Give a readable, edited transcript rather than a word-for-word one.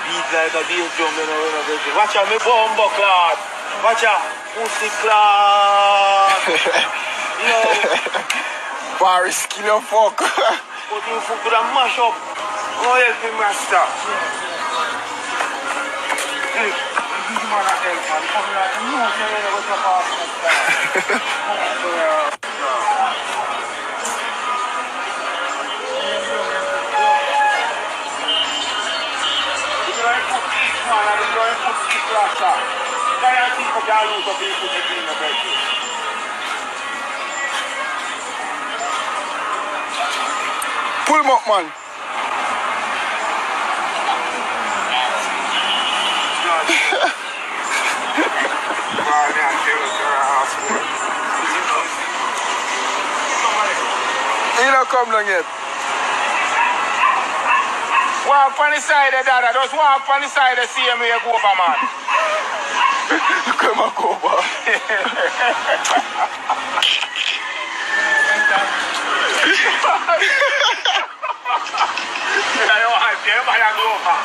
Beat like a bass drum, you know. Watch out, me bumbo clot. Watch out, pussy clot. Yo. Paris killer fuck. Put him foot to the mash up. Oh, help him, master. Hey, this man a help, man. Come here, you know, say you never drop off in the sky. Pull him up, man. He don't come down yet. Walk on the side of that. Just walk on the side of see him where you go over, man. Look at my cover. I don't have to go over.